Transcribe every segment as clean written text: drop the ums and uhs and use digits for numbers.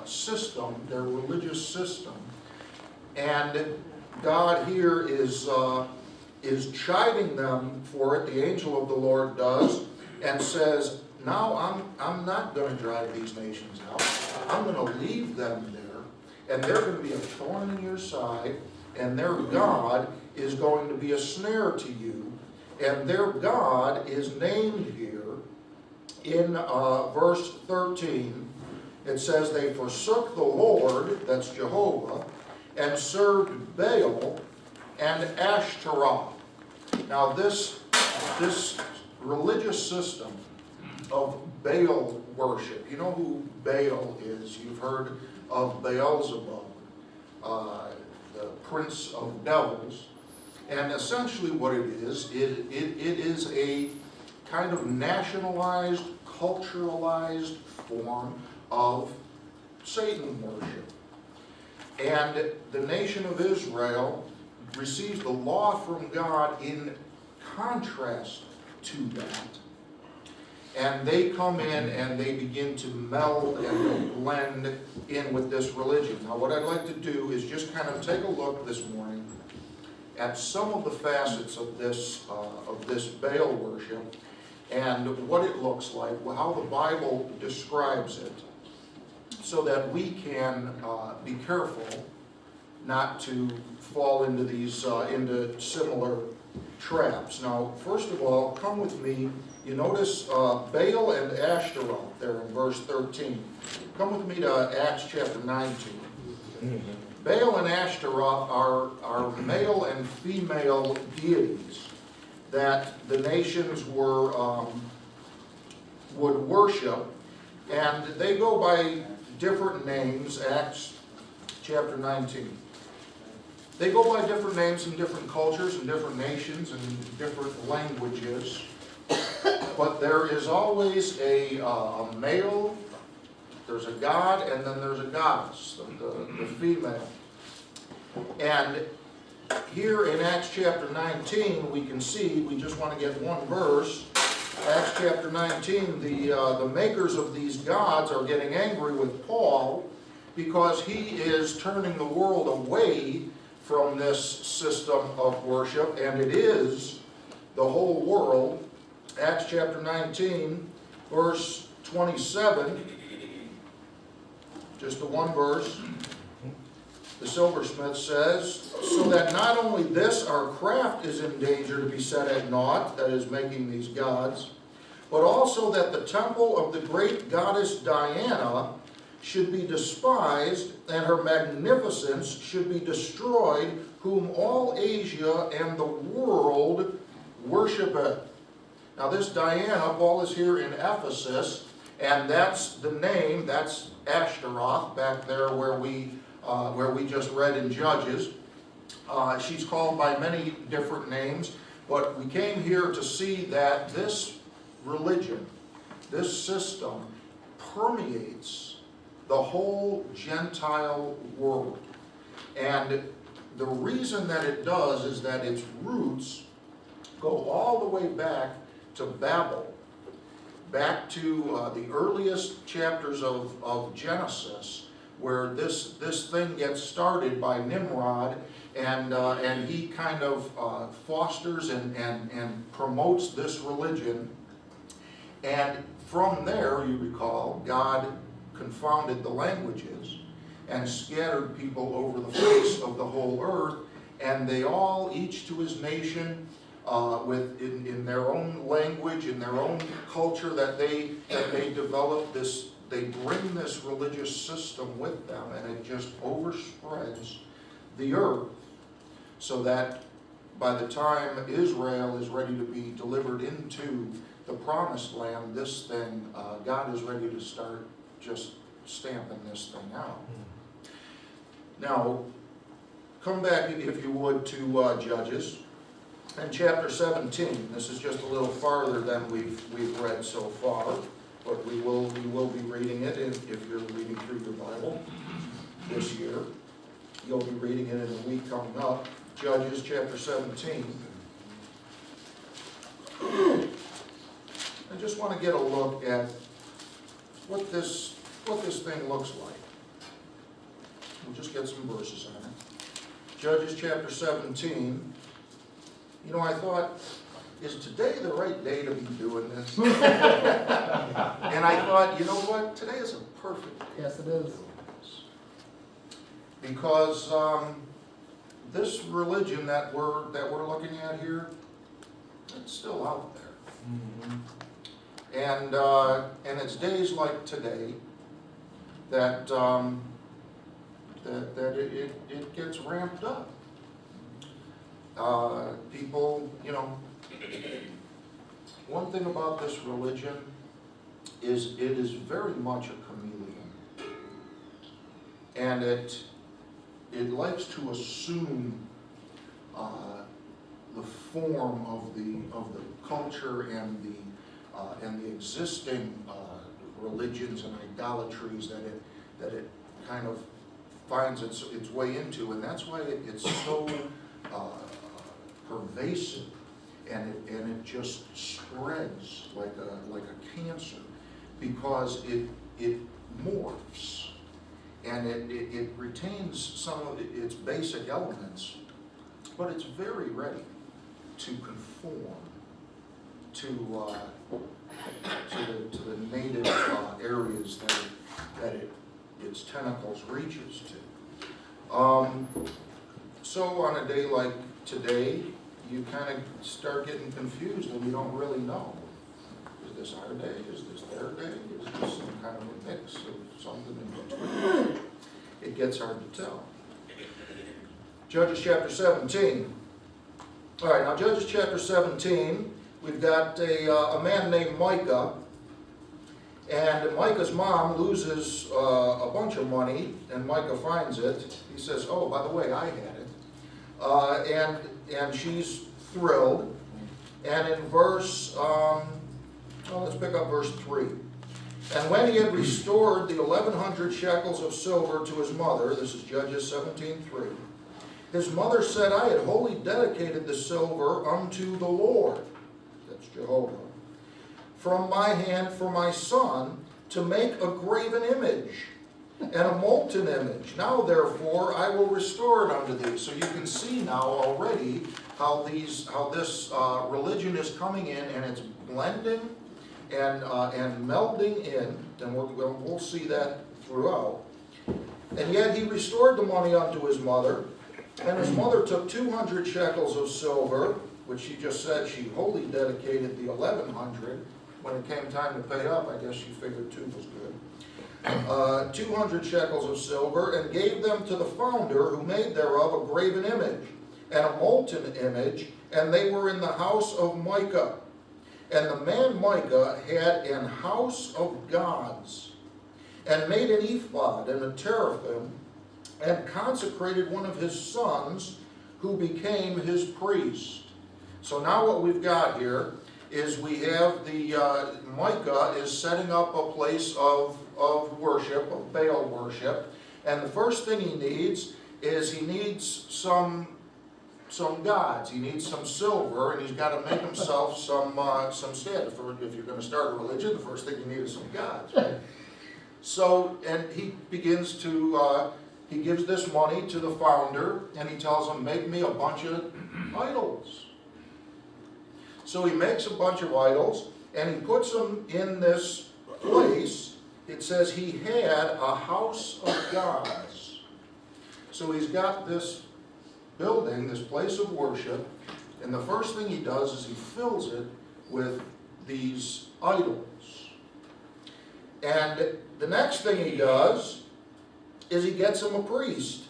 system, their religious system, and God here is chiding them for it. The angel of the Lord does, and says, "Now I'm not going to drive these nations out. I'm going to leave them there, and they're going to be a thorn in your side, and their God is going to be a snare to you." And their God is named here in verse 13. It says, "They forsook the Lord," that's Jehovah, "and served Baal and Ashtaroth." Now this religious system of Baal worship, you know who Baal is. You've heard of Beelzebub, the prince of devils. And essentially what it is a kind of nationalized, culturalized form of Satan worship. And the nation of Israel receives the law from God in contrast to that. And they come in and they begin to meld and blend in with this religion. Now what I'd like to do is just kind of take a look this morning at some of the facets of this Baal worship and what it looks like, how the Bible describes it, so that we can be careful not to fall into these into similar traps. Now, first of all, come with me. You notice Baal and Ashtaroth there in verse 13. Come with me to Acts chapter 19. Baal and Ashtaroth are male and female deities that the nations would worship, and they go by different names. Acts chapter 19. They go by different names in different cultures and different nations and different languages, but there is always a male, there's a god, and then there's a goddess, the female. And here in Acts chapter 19, we can see, we just want to get one verse. Acts chapter 19, the makers of these gods are getting angry with Paul because he is turning the world away from this system of worship, and it is the whole world. Acts chapter 19, verse 27, just the one verse. The silversmith says, "So that not only this, our craft is in danger to be set at naught," that is, making these gods, "but also that the temple of the great goddess Diana should be despised, and her magnificence should be destroyed, whom all Asia and the world worshipeth." Now this Diana, Paul is here in Ephesus, and that's the name, that's Ashtaroth, back there where we just read in Judges. She's called by many different names, but we came here to see that this religion, this system, permeates the whole Gentile world. And the reason that it does is that its roots go all the way back to Babel, back to the earliest chapters of Genesis, where this thing gets started by Nimrod, and he kind of fosters and promotes this religion. And from there, you recall, God confounded the languages and scattered people over the face of the whole earth, and they all, each to his nation, in their own language, in their own culture that they develop this. They bring this religious system with them, and it just overspreads the earth, so that by the time Israel is ready to be delivered into the promised land, this thing, God is ready to start just stamping this thing out. Now, come back, if you would, to Judges and chapter 17. This is just a little farther than we've read so far, but we will be reading it if you're reading through your Bible this year. You'll be reading it in a week coming up. Judges chapter 17. I just want to get a look at what this what this thing looks like. We'll just get some verses on it. Judges chapter 17. You know, I thought, is today the right day to be doing this? And I thought, you know what? Today is a perfect day. Yes, it is. Because this religion that we're looking at here, it's still out there. Mm-hmm. And it's days like today that it gets ramped up. People, you know, one thing about this religion is it is very much a chameleon, and it likes to assume the form of the culture and the existing religions and idolatries that it kind of finds its way into, and that's why it's so pervasive, and it just spreads like a cancer, because it morphs, and it retains some of its basic elements, but it's very ready to conform to the native areas that its tentacles reaches to. So on a day like today, you kind of start getting confused and you don't really know. Is this our day? Is this their day? Is this some kind of a mix of something in between? It gets hard to tell. Judges chapter 17. All right, now Judges chapter 17, we've got a man named Micah, and Micah's mom loses a bunch of money, and Micah finds it. He says, oh, by the way, I had it. And she's thrilled. And in verse, let's pick up verse 3. And when he had restored the 1,100 shekels of silver to his mother, this is Judges 17:3, his mother said, I had wholly dedicated the silver unto the Lord, that's Jehovah, from my hand for my son, to make a graven image and a molten image. Now therefore I will restore it unto thee. So you can see now already how this religion is coming in, and it's blending and melding in, and we'll see that throughout. And yet he restored the money unto his mother, and his mother took 200 shekels of silver, which she just said she wholly dedicated the 1,100. When it came time to pay up, I guess she figured 2 was good. 200 shekels of silver, and gave them to the founder, who made thereof a graven image and a molten image, and they were in the house of Micah. And the man Micah had an house of gods, and made an ephod and a teraphim, and consecrated one of his sons, who became his priest. So now what we've got here is we have Micah is setting up a place of worship, of Baal worship, and the first thing he needs is some gods. He needs some silver, and he's got to make himself some stand. If you're going to start a religion, the first thing you need is some gods, right? So, and he begins to, he gives this money to the founder, and he tells him, make me a bunch of idols. So he makes a bunch of idols, and he puts them in this place. It says he had a house of gods. So he's got this building, this place of worship, and the first thing he does is he fills it with these idols. And the next thing he does is he gets him a priest.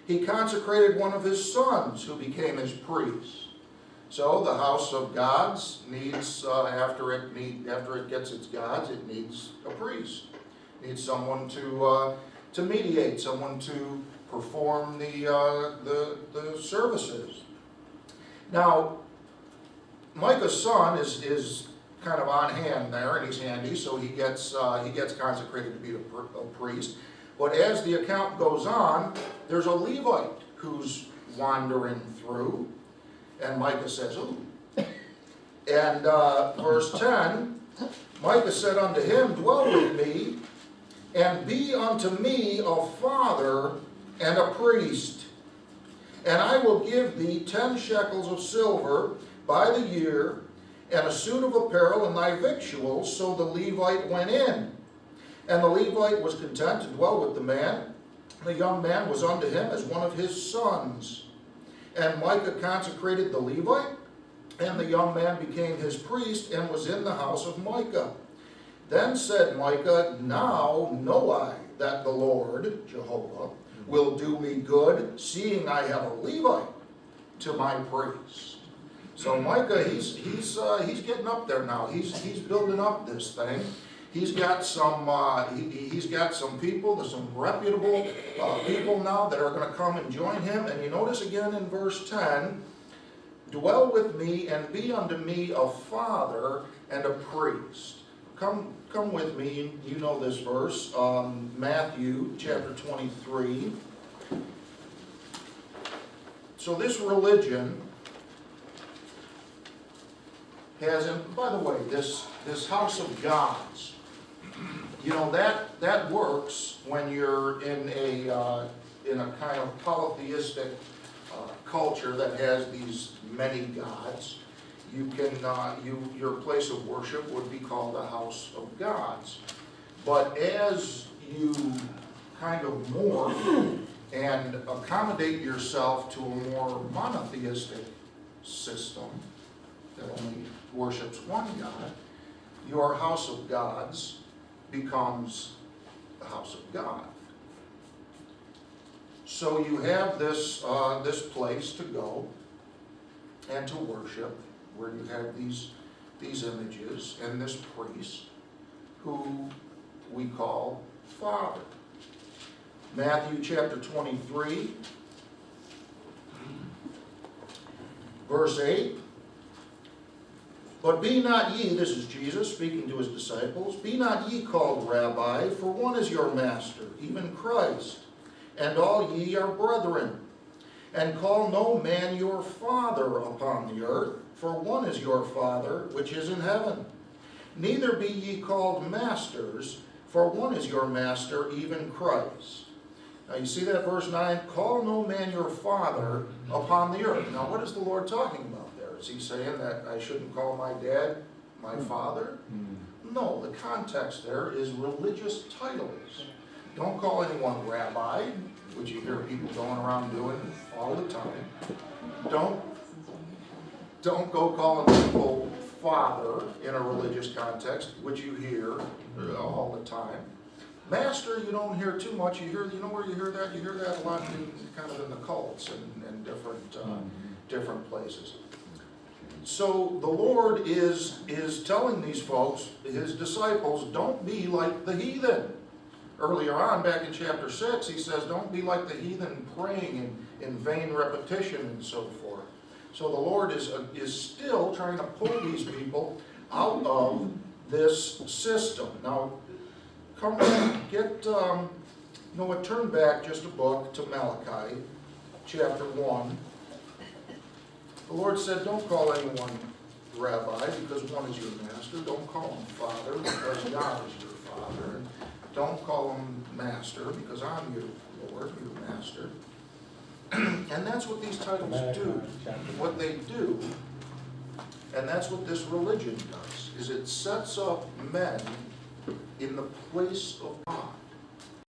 He consecrated one of his sons, who became his priest. So the house of gods needs, after it gets its gods, it needs a priest. It needs someone to mediate, someone to perform the services. Now, Micah's son is kind of on hand there, and he's handy, so he gets consecrated to be a priest. But as the account goes on, there's a Levite who's wandering through, and Micah says, ooh. And verse 10, Micah said unto him, dwell with me, and be unto me a father and a priest. And I will give thee 10 shekels of silver by the year, and a suit of apparel, and thy victuals. So the Levite went in. And the Levite was content to dwell with the man. The young man was unto him as one of his sons. And Micah consecrated the Levite, and the young man became his priest, and was in the house of Micah. Then said Micah, Now know I that the Lord, Jehovah, will do me good, seeing I have a Levite to my priest. So Micah, he's getting up there now. He's building up this thing. He's got some people, there's some reputable people now that are going to come and join him. And you notice again in verse 10, dwell with me and be unto me a father and a priest. Come with me, you know this verse, Matthew chapter 23. So this religion has, and by the way, this house of gods, you know, that works when you're in a kind of polytheistic culture that has these many gods. You can your place of worship would be called a house of gods. But as you kind of morph and accommodate yourself to a more monotheistic system that only worships one God, your house of gods becomes the house of God. So you have this place to go and to worship, where you have these images and this priest who we call Father. Matthew chapter 23, verse 8. But be not ye, this is Jesus speaking to his disciples, be not ye called Rabbi, for one is your master, even Christ, and all ye are brethren. And call no man your father upon the earth, for one is your Father which is in heaven. Neither be ye called masters, for one is your master, even Christ. Now you see that verse 9, call no man your father upon the earth. Now what is the Lord talking about there? Is he saying that I shouldn't call my dad my father? No, the context there is religious titles. Don't call anyone rabbi, which you hear people going around doing all the time. Don't go calling people father in a religious context, which you hear all the time. Master, you don't hear too much. You know where you hear that? You hear that a lot kind of in the cults and different places. So the Lord is telling these folks, his disciples, don't be like the heathen. Earlier on, back in chapter 6, he says, don't be like the heathen praying in vain repetition and so forth. So the Lord is still trying to pull these people out of this system. Now, come back, turn back just a book to Malachi, chapter 1. The Lord said, don't call anyone rabbi, because one is your master. Don't call him father, because God is your father. And don't call him master, because I'm your Lord, your master. And that's what these titles do, what they do. And that's what this religion does, is it sets up men in the place of God.